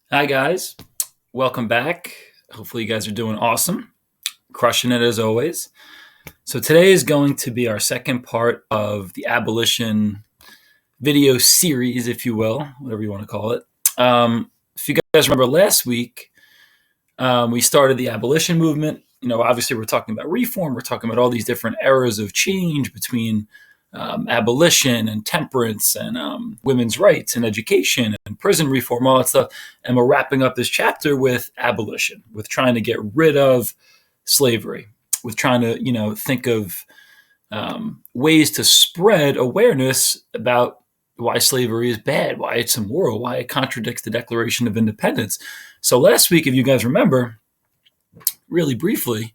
Hi, guys. Welcome back. Hopefully, you guys are doing awesome, crushing it as always. So, today is going to be our second part of the abolition video series, if you will, whatever you want to call it. If you guys remember last week, we started the abolition movement. Obviously, we're talking about reform, we're talking about all these different eras of change between abolition and temperance and women's rights and education and prison reform, all that stuff. And we're wrapping up this chapter with abolition, with trying to get rid of slavery, with trying to, think of ways to spread awareness about why slavery is bad, why it's immoral, why it contradicts the Declaration of Independence. So last week, if you guys remember, really briefly,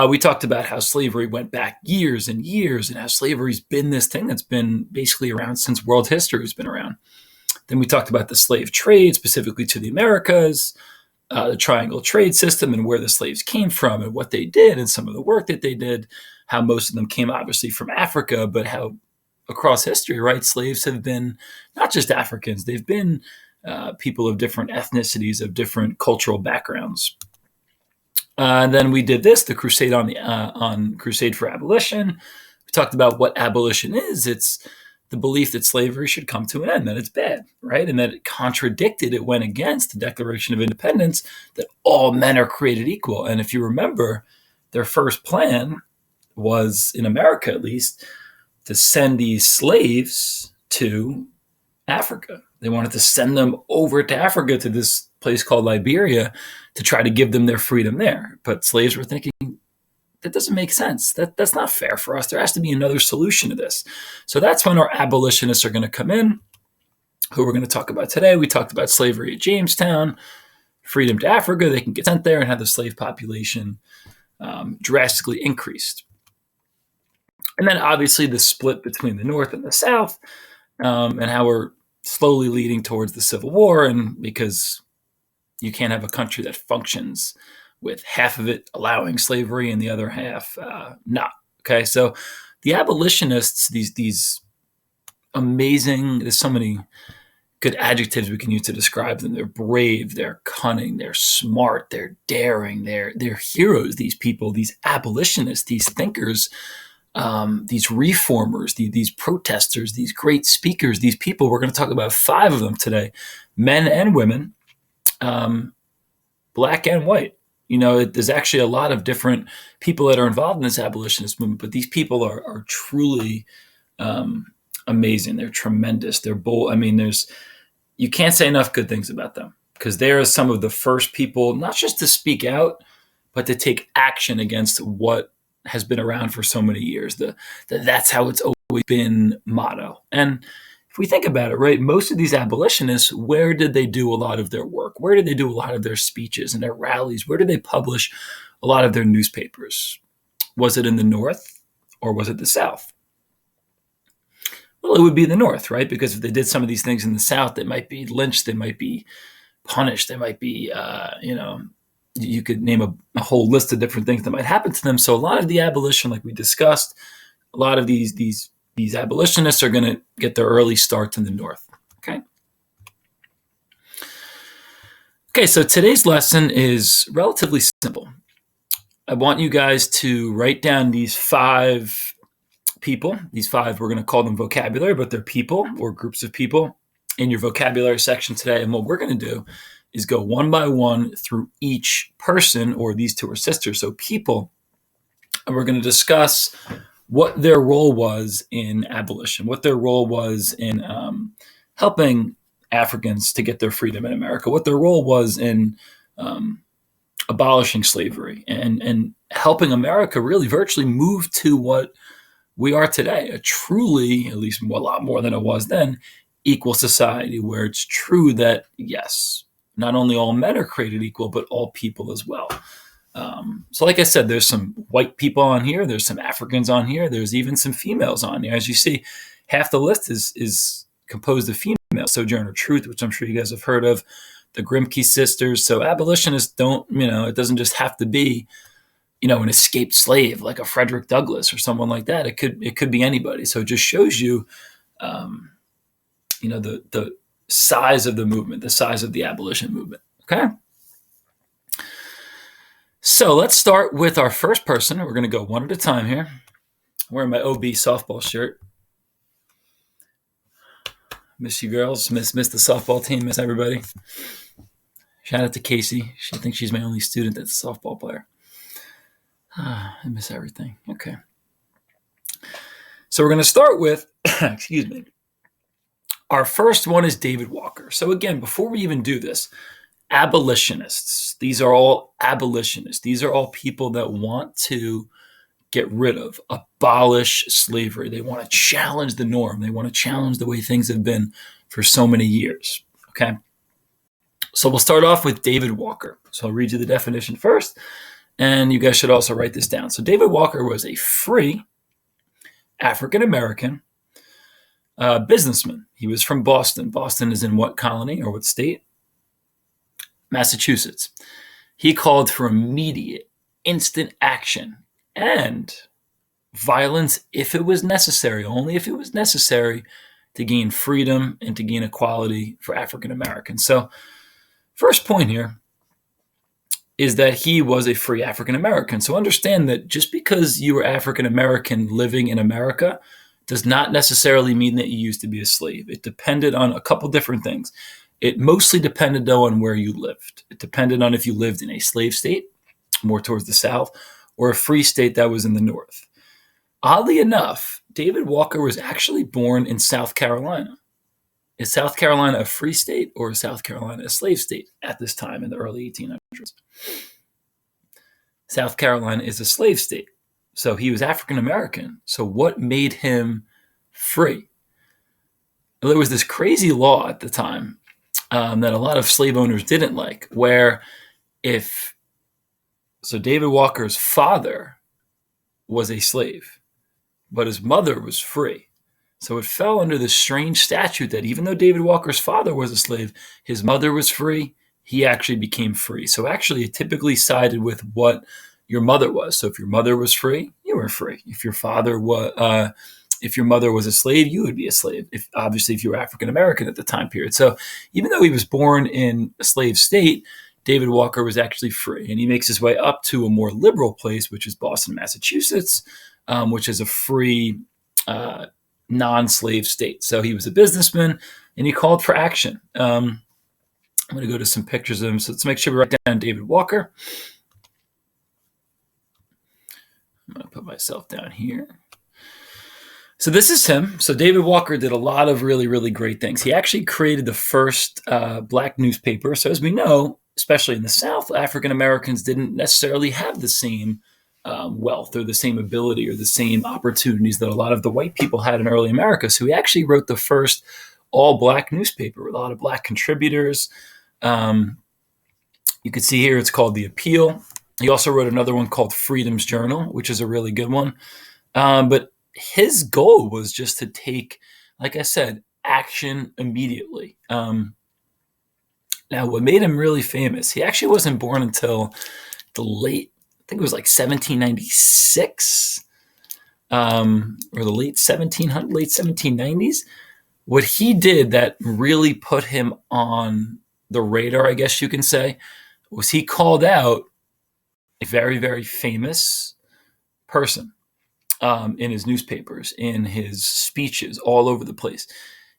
we talked about how slavery went back years and years and how slavery's been this thing that's been basically around since world history has been around. Then we talked about the slave trade, specifically to the Americas, the triangle trade system and where the slaves came from and what they did and some of the work that they did, how most of them came obviously from Africa, but how across history, right, slaves have been not just Africans, they've been people of different ethnicities, of different cultural backgrounds. And then we did the crusade on Crusade for Abolition. We talked about what abolition is. It's the belief that slavery should come to an end, that it's bad, right? And that it went against the Declaration of Independence, that all men are created equal. And if you remember, their first plan was, in America at least, to send these slaves to Africa. They wanted to send them over to Africa, to this place called Liberia, to try to give them their freedom there. But slaves were thinking, that doesn't make sense. That's not fair for us. There has to be another solution to this. So that's when our abolitionists are going to come in, who we're going to talk about today. We talked about slavery at Jamestown, freedom to Africa. They can get sent there and have the slave population drastically increased. And then obviously the split between the North and the South, and how we're slowly leading towards the Civil War. And because you can't have a country that functions with half of it allowing slavery and the other half not. Okay, so the abolitionists, these amazing, there's so many good adjectives we can use to describe them. They're brave, they're cunning, they're smart, they're daring, they're heroes, these people, these abolitionists, these thinkers, these reformers, these protesters, these great speakers, these people. We're going to talk about 5 of them today, men and women, black and white. There's actually a lot of different people that are involved in this abolitionist movement, but these people are truly amazing. They're tremendous. They're bold. I mean, you can't say enough good things about them, because they are some of the first people, not just to speak out, but to take action against what has been around for so many years. That's how it's always been motto. And if we think about it, right, most of these abolitionists, where did they do a lot of their work? Where did they do a lot of their speeches and their rallies? Where did they publish a lot of their newspapers? Was it in the North or was it the South? Well, it would be the North, right? Because if they did some of these things in the South, they might be lynched, they might be punished, they might be, you could name a whole list of different things that might happen to them. So a lot of the abolition, like we discussed, a lot of these abolitionists are going to get their early start in the North. Okay, so today's lesson is relatively simple. I want you guys to write down these 5 people. These 5, we're going to call them vocabulary, but they're people or groups of people in your vocabulary section today. And what we're going to do is go one by one through each person, or these 2 are sisters, so people, and we're going to discuss what their role was in abolition, what their role was in helping Africans to get their freedom in America, what their role was in abolishing slavery and helping America really virtually move to what we are today, a truly, at least a lot more than it was then, equal society, where it's true that, yes, not only all men are created equal, but all people as well. So like I said, there's some white people on here, there's some Africans on here, there's even some females on here. As you see, half the list is composed of females. Sojourner Truth, which I'm sure you guys have heard of, the Grimke sisters. So abolitionists don't, it doesn't just have to be, an escaped slave like a Frederick Douglass or someone like that. It could be anybody. So it just shows you, the size of the movement, the size of the abolition movement. Okay? So let's start with our first person. We're going to go one at a time here. I'm wearing my OB softball shirt. Miss you girls. Miss the softball team. Miss everybody. Shout out to Casey. She thinks she's my only student that's a softball player. I miss everything. Okay. So we're going to start with, excuse me, our first one is David Walker. So again, before we even do this, abolitionists. These are all abolitionists. These are all people that want to get rid of, abolish slavery. They want to challenge the norm. They want to challenge the way things have been for so many years. Okay. So we'll start off with David Walker. So I'll read you the definition first, and you guys should also write this down. So David Walker was a free African-American businessman. He was from Boston. Boston is in what colony or what state? Massachusetts. He called for immediate, instant action and violence if it was necessary, only if it was necessary to gain freedom and to gain equality for African Americans. So, first point here is that he was a free African American. So understand that just because you were African American living in America does not necessarily mean that you used to be a slave. It depended on a couple different things. It mostly depended, though, on where you lived. It depended on if you lived in a slave state, more towards the south, or a free state that was in the north. Oddly enough, David Walker was actually born in South Carolina. Is South Carolina a free state or is South Carolina a slave state at this time in the early 1800s? South Carolina is a slave state. So he was African American. So what made him free? Well, there was this crazy law at the time that a lot of slave owners didn't like, where David Walker's father was a slave, but his mother was free. So it fell under this strange statute that even though David Walker's father was a slave, his mother was free, he actually became free. So actually it typically sided with what your mother was. So if your mother was free, you were free. If your mother was a slave, you would be a slave. If you were African American at the time period. So even though he was born in a slave state, David Walker was actually free, and he makes his way up to a more liberal place, which is Boston, Massachusetts, which is a free, non-slave state. So he was a businessman, and he called for action. I'm going to go to some pictures of him. So let's make sure we write down David Walker. I'm going to put myself down here. So this is him. So David Walker did a lot of really, really great things. He actually created the first black newspaper. So as we know, especially in the South, African Americans didn't necessarily have the same wealth or the same ability or the same opportunities that a lot of the white people had in early America. So he actually wrote the first all-black newspaper with a lot of black contributors. You can see here it's called The Appeal. He also wrote another one called Freedom's Journal, which is a really good one. But his goal was just to take, like I said, action immediately. Now, what made him really famous, he actually wasn't born until the late, I think it was like 1796, or the late 1790s. What he did that really put him on the radar, I guess you can say, was he called out a very, very famous person in his newspapers, in his speeches, all over the place.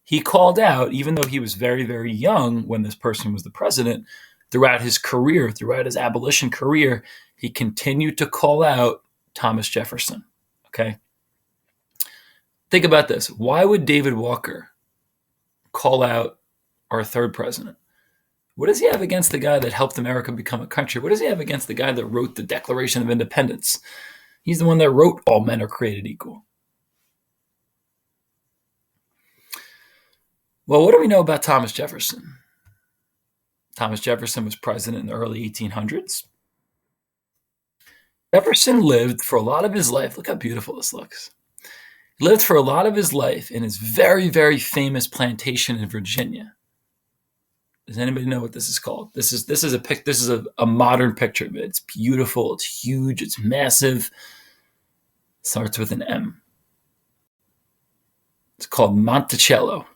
He called out, even though he was very, very young when this person was the president, throughout his career, throughout his abolition career, he continued to call out Thomas Jefferson. Okay? Think about this. Why would David Walker call out our third president? What does he have against the guy that helped America become a country? What does he have against the guy that wrote the Declaration of Independence? He's the one that wrote all men are created equal. Well, what do we know about Thomas Jefferson? Thomas Jefferson was president in the early 1800s. Jefferson lived for a lot of his life. Look how beautiful this looks. He lived for a lot of his life in his very, very famous plantation in Virginia. Does anybody know what this is called? This is a modern picture of it. It's beautiful. It's huge. It's massive. It starts with an M. It's called Monticello.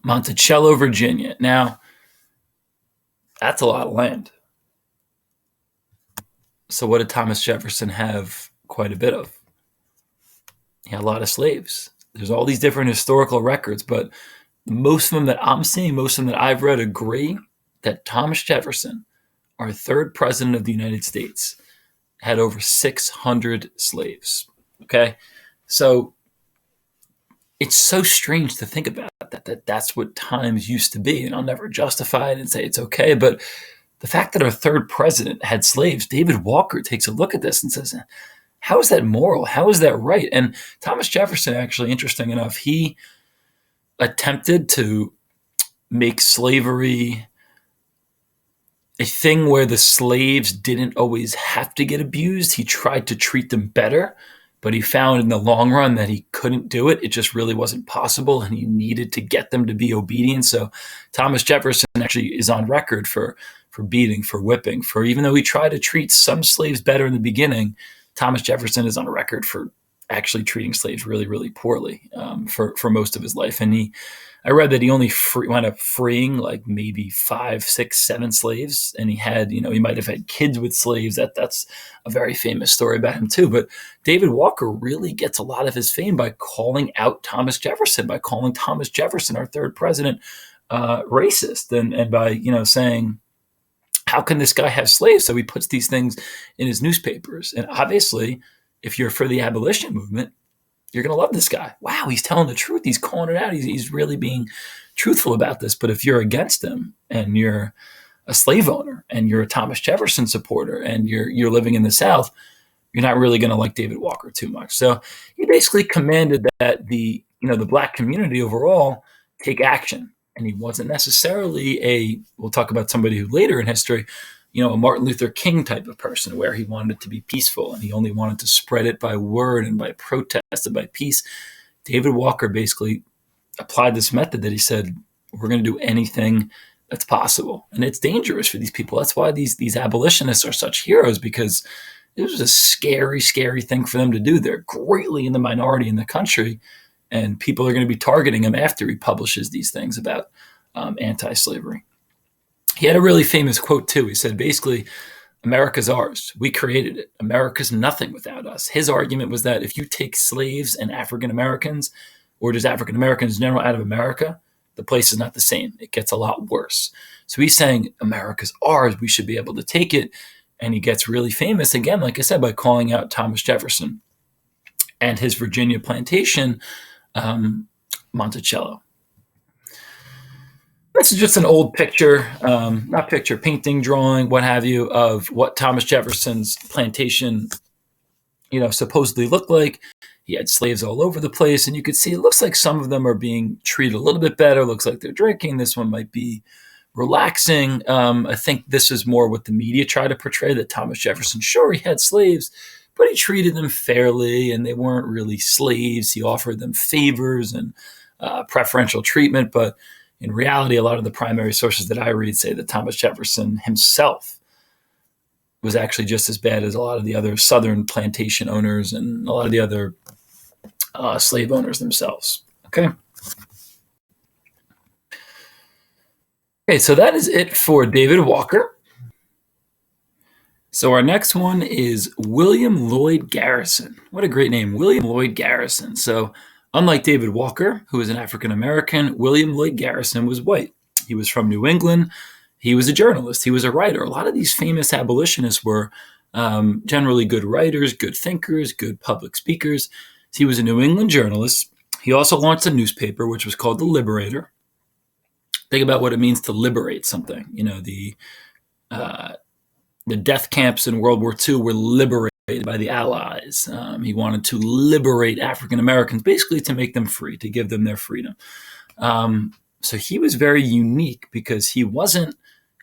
Monticello, Virginia. Now, that's a lot of land. So what did Thomas Jefferson have quite a bit of? He had a lot of slaves. There's all these different historical records, but most of them that I'm seeing, most of them that I've read agree that Thomas Jefferson, our third president of the United States, had over 600 slaves. Okay? So it's so strange to think about that's what times used to be. And I'll never justify it and say it's okay. But the fact that our third president had slaves, David Walker takes a look at this and says, how is that moral? How is that right? And Thomas Jefferson, actually, interesting enough, he attempted to make slavery a thing where the slaves didn't always have to get abused. He tried to treat them better, but he found in the long run that he couldn't do it. It just really wasn't possible, and he needed to get them to be obedient. So Thomas Jefferson actually is on record for beating, for whipping, for even though he tried to treat some slaves better in the beginning, Thomas Jefferson is on record for actually treating slaves really, really poorly for most of his life. And I read that he only wound up freeing like maybe 5, 6, 7 slaves, and he had, he might have had kids with slaves. That's a very famous story about him too. But David Walker really gets a lot of his fame by calling out Thomas Jefferson, by calling Thomas Jefferson, our third president, racist, and by saying, how can this guy have slaves? So he puts these things in his newspapers. And obviously, if you're for the abolition movement, you're going to love this guy. Wow, he's telling the truth. He's calling it out. He's really being truthful about this. But if you're against him and you're a slave owner and you're a Thomas Jefferson supporter and you're living in the South, you're not really going to like David Walker too much. So he basically commanded that the black community overall take action. And he wasn't necessarily we'll talk about somebody who later in history, a Martin Luther King type of person where he wanted it to be peaceful and he only wanted to spread it by word and by protest and by peace. David Walker basically applied this method that he said, we're going to do anything that's possible. And it's dangerous for these people. That's why these abolitionists are such heroes, because it was a scary, scary thing for them to do. They're greatly in the minority in the country, and people are going to be targeting him after he publishes these things about anti-slavery. He had a really famous quote, too. He said, basically, America's ours. We created it. America's nothing without us. His argument was that if you take slaves and African Americans, or just African Americans in general, out of America, the place is not the same. It gets a lot worse. So he's saying, America's ours. We should be able to take it. And he gets really famous, again, like I said, by calling out Thomas Jefferson and his Virginia plantation, Monticello. This is just an old picture, not picture, painting, drawing, what have you, of what Thomas Jefferson's plantation, supposedly looked like. He had slaves all over the place, and you could see it looks like some of them are being treated a little bit better. Looks like they're drinking. This one might be relaxing. I think this is more what the media try to portray, that Thomas Jefferson, sure, he had slaves, but he treated them fairly, and they weren't really slaves. He offered them favors and preferential treatment. But in reality, a lot of the primary sources that I read say that Thomas Jefferson himself was actually just as bad as a lot of the other Southern plantation owners and a lot of the other slave owners themselves. Okay, so that is it for David Walker. So our next one is William Lloyd Garrison. What a great name, William Lloyd Garrison. So unlike David Walker, who was an African American, William Lloyd Garrison was white. He was from New England. He was a journalist. He was a writer. A lot of these famous abolitionists were generally good writers, good thinkers, good public speakers. So he was a New England journalist. He also launched a newspaper, which was called The Liberator. Think about what it means to liberate something. The death camps in World War II were liberated by the Allies. He wanted to liberate African Americans, basically to make them free, to give them their freedom. So he was very unique because he wasn't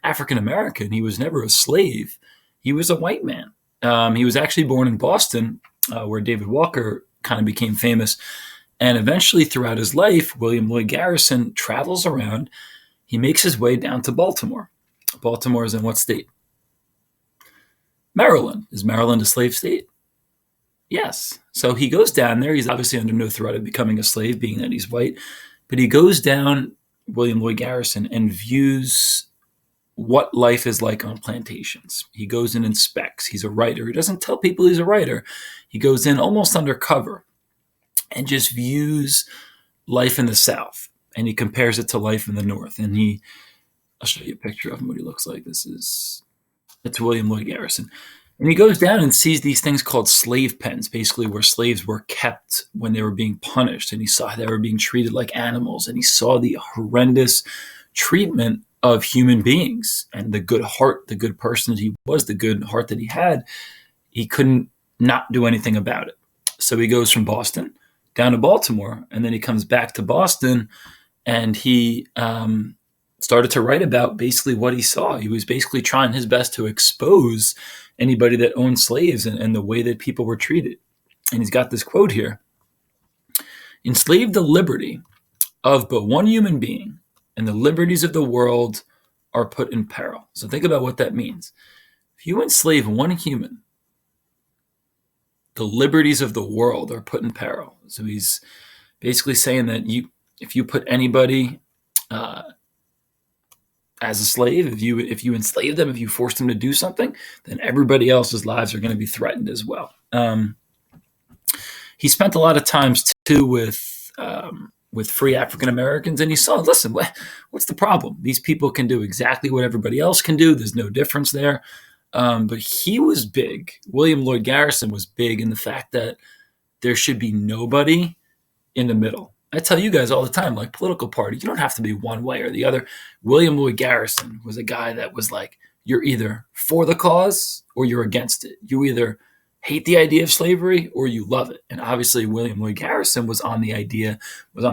African American. He was never a slave. He was a white man. He was actually born in Boston, where David Walker kind of became famous. And eventually, throughout his life, William Lloyd Garrison travels around. He makes his way down to Baltimore. Baltimore is in what state? Maryland. Is Maryland a slave state? Yes. So he goes down there. He's obviously under no threat of becoming a slave, being that he's white. But he goes down William Lloyd Garrison, and views what life is like on plantations. He goes and inspects. He's a writer. He doesn't tell people he's a writer. He goes in almost undercover and just views life in the South, and he compares it to life in the North. And I'll show you a picture of him, what he looks like. It's William Lloyd Garrison. And he goes down and sees these things called slave pens, basically where slaves were kept when they were being punished. And he saw they were being treated like animals. And he saw the horrendous treatment of human beings, and the good heart, the good person that he was, the good heart that he had. He couldn't not do anything about it. So he goes from Boston down to Baltimore, and then he comes back to Boston, and he started to write about basically what he saw. He was basically trying his best to expose anybody that owned slaves and the way that people were treated. And he's got this quote here: "Enslave the liberty of but one human being, and the liberties of the world are put in peril." So think about what that means. If you enslave one human, the liberties of the world are put in peril. So he's basically saying that if you put anybody as a slave, if you enslave them, if you force them to do something, then everybody else's lives are going to be threatened as well. He spent a lot of times too with free African Americans, and he saw, listen, what's the problem? These people can do exactly what everybody else can do. There's no difference there. But he was big. William Lloyd Garrison was big in the fact that there should be nobody in the middle. I tell you guys all the time, like political party, you don't have to be one way or the other. William Lloyd Garrison was a guy that was like, you're either for the cause or you're against it. You either hate the idea of slavery or you love it. And obviously William Lloyd Garrison was on the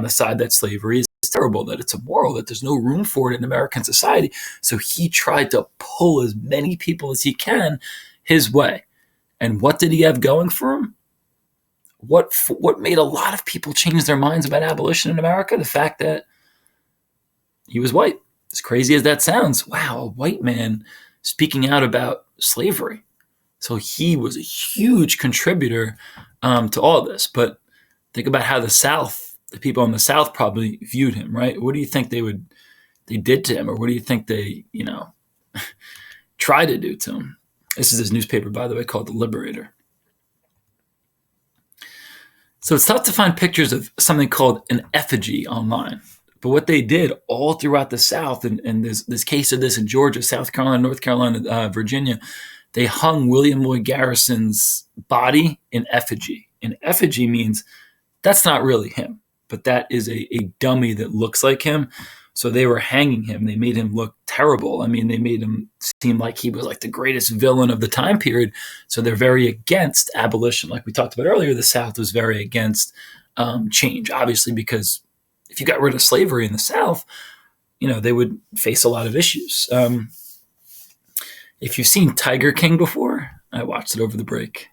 side that slavery is terrible, that it's immoral, that there's no room for it in American society. So he tried to pull as many people as he can his way. And what did he have going for him? What made a lot of people change their minds about abolition in America? The fact that he was white. As crazy as that sounds, wow, a white man speaking out about slavery. So he was a huge contributor to all this. But think about how the people in the South probably viewed him, right? What do you think they did to him? Or what do you think they, tried to do to him? This is his newspaper, by the way, called The Liberator. So it's tough to find pictures of something called an effigy online. But what they did all throughout the South, and there's this case of this in Georgia, South Carolina, North Carolina, Virginia, they hung William Lloyd Garrison's body in effigy. And effigy means that's not really him, but that is a dummy that looks like him. So they were hanging him. They made him look terrible. I mean, they made him seem like he was like the greatest villain of the time period. So they're very against abolition. Like we talked about earlier, the South was very against change, obviously, because if you got rid of slavery in the South, they would face a lot of issues. If you've seen Tiger King before, I watched it over the break.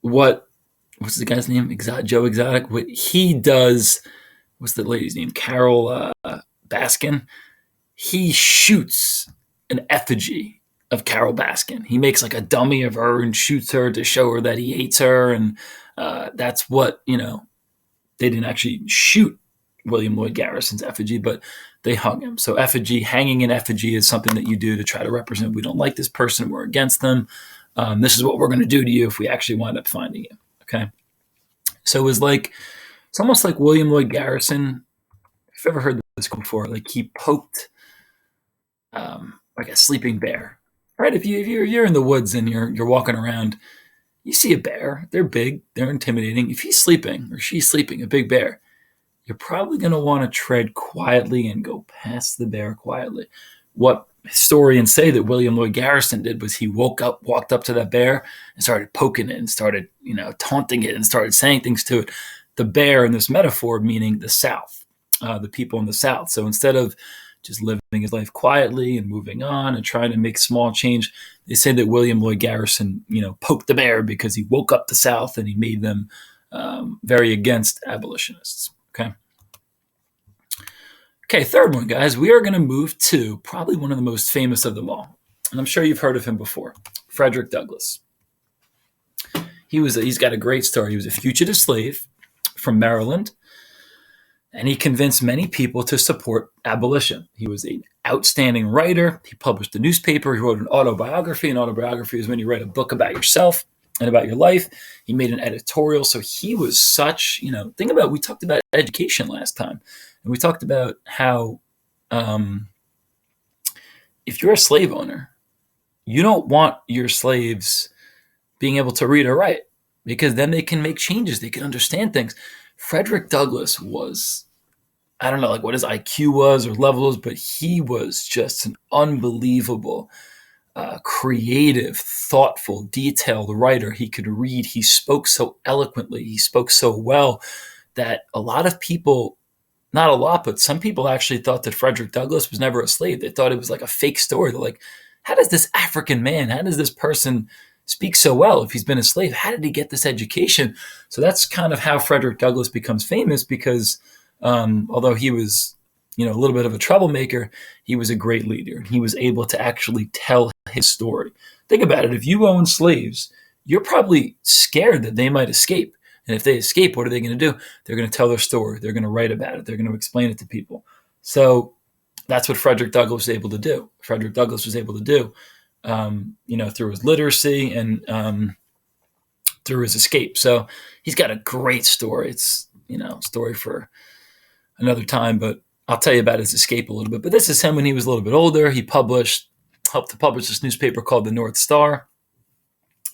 What's the guy's name? Joe Exotic. What he does, what's the lady's name? Carol Baskin. He shoots an effigy of Carol Baskin. He makes like a dummy of her and shoots her to show her that he hates her. And that's what, they didn't actually shoot William Lloyd Garrison's effigy, but they hung him. So hanging an effigy is something that you do to try to represent, we don't like this person, we're against them. This is what we're going to do to you if we actually wind up finding you. Okay. So it's almost like William Lloyd Garrison. If you've ever heard this before, like he poked like a sleeping bear, right? If you're in the woods and you're walking around, you see a bear, they're big, they're intimidating. If he's sleeping or she's sleeping, a big bear, you're probably going to want to tread quietly and go past the bear quietly. What historians say that William Lloyd Garrison did was he walked up to that bear and started poking it and started, taunting it and started saying things to it. The bear in this metaphor meaning the South, the people in the South. So instead of just living his life quietly and moving on and trying to make small change, they say that William Lloyd Garrison, poked the bear because he woke up the South and he made them very against abolitionists. Okay, third one, guys. We are going to move to probably one of the most famous of them all. And I'm sure you've heard of him before, Frederick Douglass. He's got a great story. He was a fugitive slave from Maryland. and he convinced many people to support abolition. He was an outstanding writer. He published a newspaper. He wrote an autobiography. An autobiography is when you write a book about yourself and about your life. He made an editorial. So he was such, think about, we talked about education last time. And we talked about how if you're a slave owner, you don't want your slaves being able to read or write, because then they can make changes. They can understand things. Frederick Douglass was, I don't know like what his IQ was or level was, but he was just an unbelievable, creative, thoughtful, detailed writer. He could read. He spoke so eloquently. He spoke so well that a lot of people, not a lot, but some people actually thought that Frederick Douglass was never a slave. They thought it was like a fake story. They're like, how does this African man, how does this person speak so well if he's been a slave? How did he get this education? So that's kind of how Frederick Douglass becomes famous, because although he was, a little bit of a troublemaker, he was a great leader. He was able to actually tell his story. Think about it. If you own slaves, you're probably scared that they might escape. And if they escape, what are they going to do? They're going to tell their story. They're going to write about it. They're going to explain it to people. So that's what Frederick Douglass was able to do. Frederick Douglass was able to do, through his literacy and through his escape. So he's got a great story. It's, story for another time, but I'll tell you about his escape a little bit. But this is him when he was a little bit older. He helped to publish this newspaper called the North Star.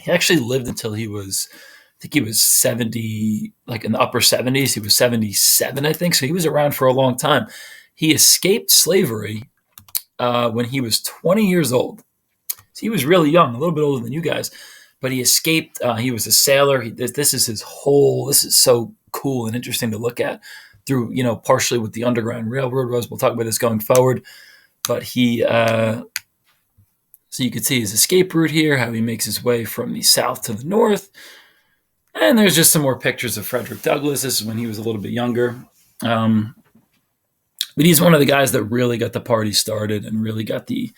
He actually lived until he was, I think he was 70, like in the upper 70s. He was 77, I think. So he was around for a long time. He escaped slavery when he was 20 years old. So he was really young, a little bit older than you guys, but he escaped. He was a sailor. This is so cool and interesting to look at through, partially what the Underground Railroad was. We'll talk about this going forward. But so you can see his escape route here, how he makes his way from the south to the north. And there's just some more pictures of Frederick Douglass. This is when he was a little bit younger. But he's one of the guys that really got the party started and really got the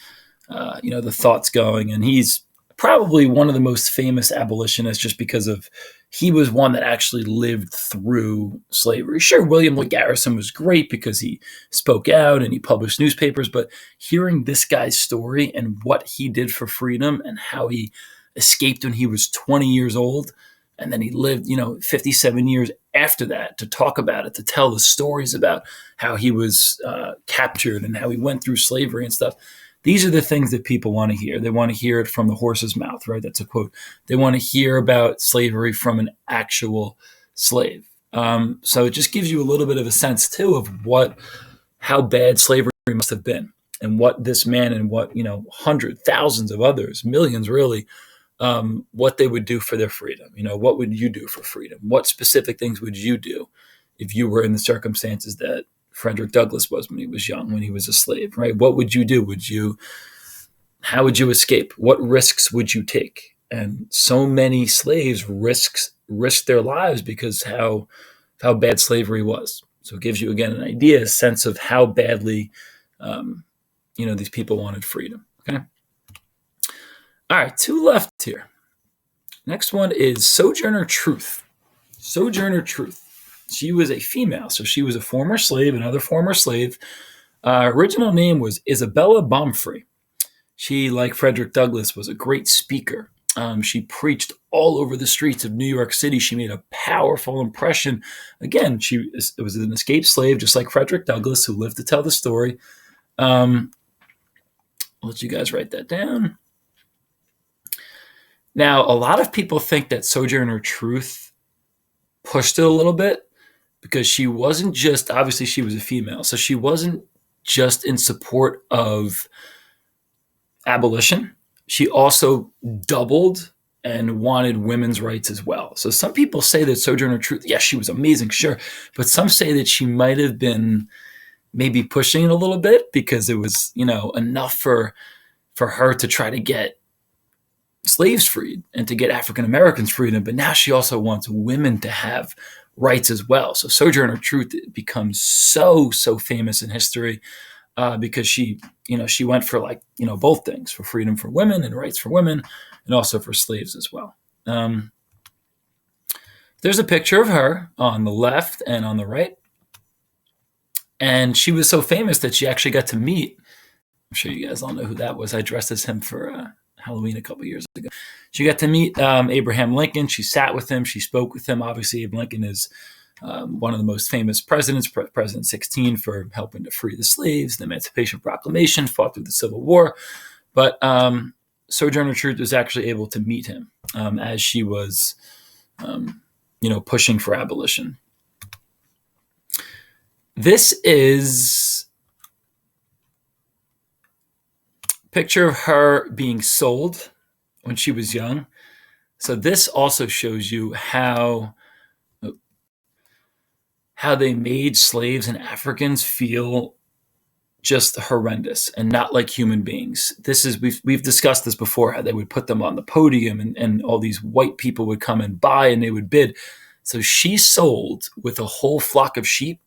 thoughts going. And he's probably one of the most famous abolitionists just because he was one that actually lived through slavery. Sure, William Lloyd Garrison was great because he spoke out and he published newspapers, but hearing this guy's story and what he did for freedom and how he escaped when he was 20 years old, and then he lived, 57 years after that to talk about it, to tell the stories about how he was captured and how he went through slavery and stuff. These are the things that people want to hear. They want to hear it from the horse's mouth, right? That's a quote. They want to hear about slavery from an actual slave. So it just gives you a little bit of a sense, too, of how bad slavery must have been and what this man and what, hundreds, thousands of others, millions really, what they would do for their freedom. What would you do for freedom? What specific things would you do if you were in the circumstances that Frederick Douglass was when he was young, when he was a slave, right? What would you do? How would you escape? What risks would you take? And so many slaves risked their lives because how bad slavery was. So it gives you, again, an idea, a sense of how badly, these people wanted freedom. Okay. All right, two left here. Next one is Sojourner Truth. Sojourner Truth. She was a female, so she was a former slave, another former slave. Original name was Isabella Baumfree. She, like Frederick Douglass, was a great speaker. She preached all over the streets of New York City. She made a powerful impression. Again, she was an escaped slave, just like Frederick Douglass, who lived to tell the story. I'll let you guys write that down. Now, a lot of people think that Sojourner Truth pushed it a little bit because she wasn't just, obviously she was a female, so she wasn't just in support of abolition. She also doubled and wanted women's rights as well. So some people say that Sojourner Truth, yes, she was amazing, sure, but some say that she might have been maybe pushing it a little bit because it was, enough for her to try to get slaves freed and to get African Americans freed. But now she also wants women to have rights as well. So Sojourner Truth becomes so famous in history because she went for both things, for freedom for women and rights for women, and also for slaves as well. There's a picture of her on the left and on the right. And she was so famous that she actually got to meet, I'm sure you guys all know who that was. I dressed as him for Halloween a couple years ago. She got to meet Abraham Lincoln. She sat with him. She spoke with him. Obviously, Abe Lincoln is one of the most famous presidents, President 16, for helping to free the slaves, the Emancipation Proclamation, fought through the Civil War. But Sojourner Truth was actually able to meet him as she was, pushing for abolition. This is a picture of her being sold when she was young. So this also shows you how they made slaves and Africans feel just horrendous and not like human beings. This is we've discussed this before, how they would put them on the podium and all these white people would come and buy and they would bid. So she sold with a whole flock of sheep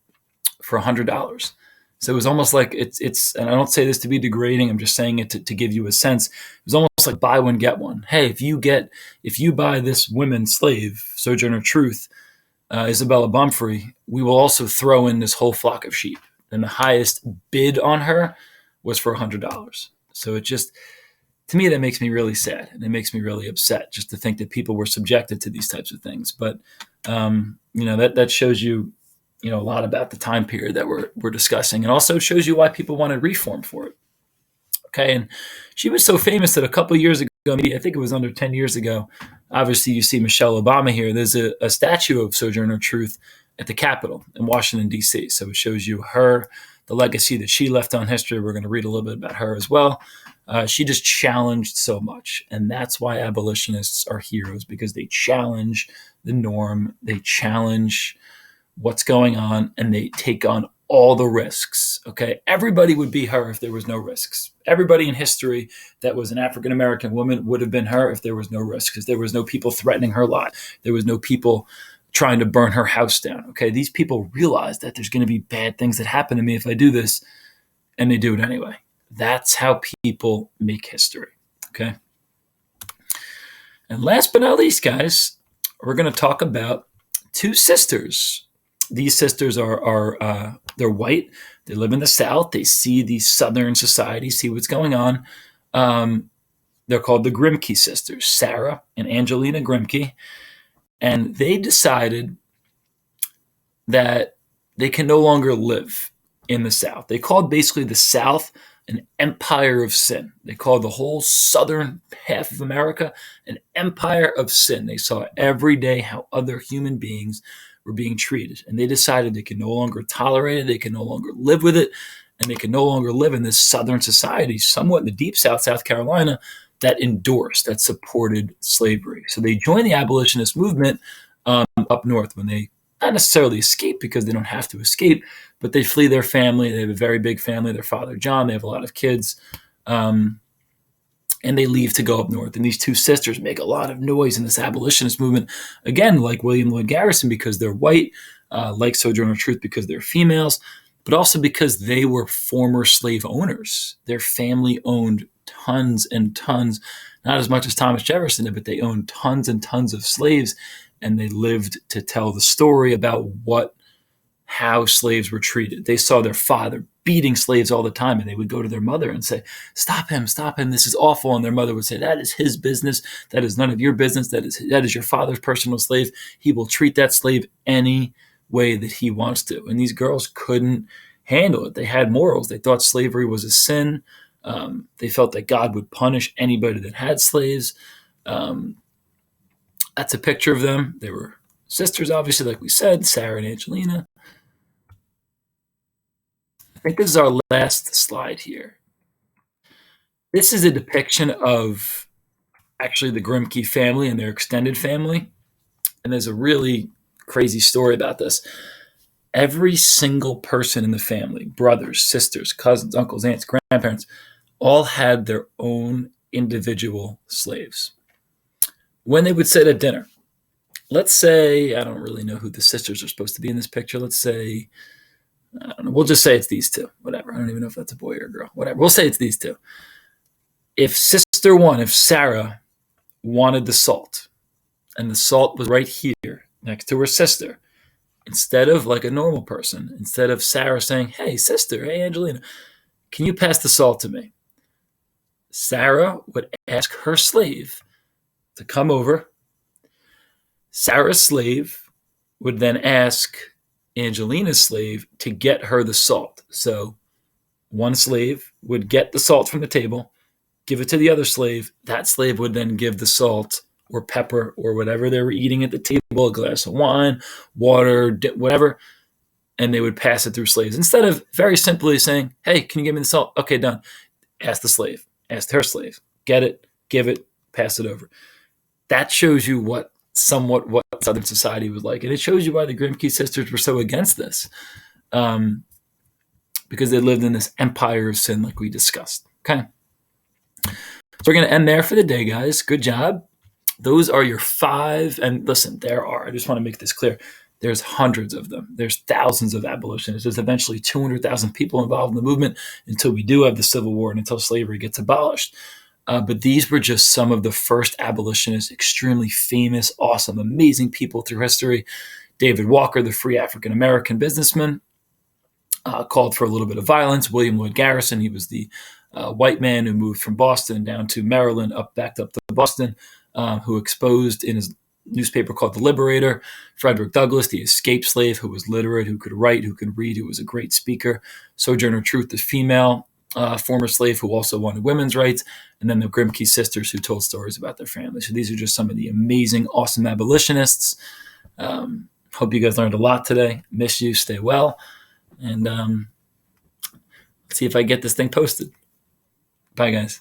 for $100. So it was almost like it's and I don't say this to be degrading, I'm just saying it to give you a sense. It was almost like buy one, get one. Hey, if you buy this woman slave, Sojourner Truth, Isabella Bumfrey, we will also throw in this whole flock of sheep. And the highest bid on her was for $100. So it just, to me, that makes me really sad. And it makes me really upset just to think that people were subjected to these types of things. But, that shows you, a lot about the time period that we're discussing. And also shows you why people wanted reform for it. Okay. And she was so famous that a couple of years ago, maybe I think it was under 10 years ago, obviously you see Michelle Obama here. There's a statue of Sojourner Truth at the Capitol in Washington, D.C. So it shows you the legacy that she left on history. We're going to read a little bit about her as well. She just challenged so much. And that's why abolitionists are heroes, because they challenge the norm. They challenge what's going on, and they take on all the risks. Okay. Everybody would be her if there was no risks. Everybody in history that was an African-American woman would have been her if there was no risks, because there was no people threatening her life. There was no people trying to burn her house down. Okay. These people realize that there's going to be bad things that happen to me if I do this, and they do it anyway. That's how people make history. Okay. And last but not least, guys, we're going to talk about two sisters. These sisters are they're white. They live in the South. They see the Southern society, see what's going on. They're called the Grimke sisters, Sarah and Angelina Grimke. And they decided that they can no longer live in the South. They called basically the South an empire of sin. They called the whole southern half of America an empire of sin. They saw every day how other human beings were being treated. And they decided they could no longer tolerate it, they could no longer live with it, and they could no longer live in this southern society, somewhat in the deep South, South Carolina, that endorsed, that supported slavery. So they joined the abolitionist movement up north when they not necessarily escape, because they don't have to escape, but they flee their family. They have a very big family. Their father, John, they have a lot of kids. And they leave to go up north. And these two sisters make a lot of noise in this abolitionist movement, again, like William Lloyd Garrison, because they're white, like Sojourner Truth because they're females, but also because they were former slave owners. Their family owned tons and tons, not as much as Thomas Jefferson did, but they owned tons and tons of slaves, and they lived to tell the story about how slaves were treated. They saw their father beating slaves all the time, and they would go to their mother and say, stop him, this is awful. And their mother would say, that is his business. That is none of your business. That is your father's personal slave. He will treat that slave any way that he wants to. And these girls couldn't handle it. They had morals. They thought slavery was a sin. They felt that God would punish anybody that had slaves. That's a picture of them. They were sisters, obviously, like we said, Sarah and Angelina. I think this is our last slide here. This is a depiction of actually the Grimke family and their extended family. And there's a really crazy story about this. Every single person in the family, brothers, sisters, cousins, uncles, aunts, grandparents, all had their own individual slaves. When they would sit at dinner, let's say, I don't really know who the sisters are supposed to be in this picture. Let's say, I don't know, we'll just say it's these two, whatever. I don't even know if that's a boy or a girl, whatever. We'll say it's these two. If sister one, if Sarah wanted the salt, and the salt was right here next to her sister, instead of like a normal person, instead of Sarah saying, hey, sister, hey, Angelina, can you pass the salt to me? Sarah would ask her slave to come over. Sarah's slave would then ask Angelina's slave to get her the salt. So one slave would get the salt from the table, give it to the other slave. That slave would then give the salt or pepper or whatever they were eating at the table, a glass of wine, water, whatever, and they would pass it through slaves. Instead of very simply saying, hey, can you give me the salt? Okay, done. Ask the slave, ask her slave, get it, give it, pass it over. That shows you what Southern society was like. And it shows you why the Grimke sisters were so against this. Because they lived in this empire of sin like we discussed. Okay. So we're going to end there for the day, guys. Good job. Those are your 5. And listen, I just want to make this clear. There's hundreds of them. There's thousands of abolitionists. There's eventually 200,000 people involved in the movement until we do have the Civil War and until slavery gets abolished. But these were just some of the first abolitionists, extremely famous, awesome, amazing people through history. David Walker, the free African-American businessman, called for a little bit of violence. William Lloyd Garrison, he was the white man who moved from Boston down to Maryland, back up to Boston, who exposed in his newspaper called The Liberator. Frederick Douglass, the escaped slave who was literate, who could write, who could read, who was a great speaker. Sojourner Truth, the female former slave who also wanted women's rights. And then the Grimke sisters who told stories about their family. So these are just some of the amazing, awesome abolitionists. Hope you guys learned a lot today. Miss you. Stay well. And let's see if I get this thing posted. Bye, guys.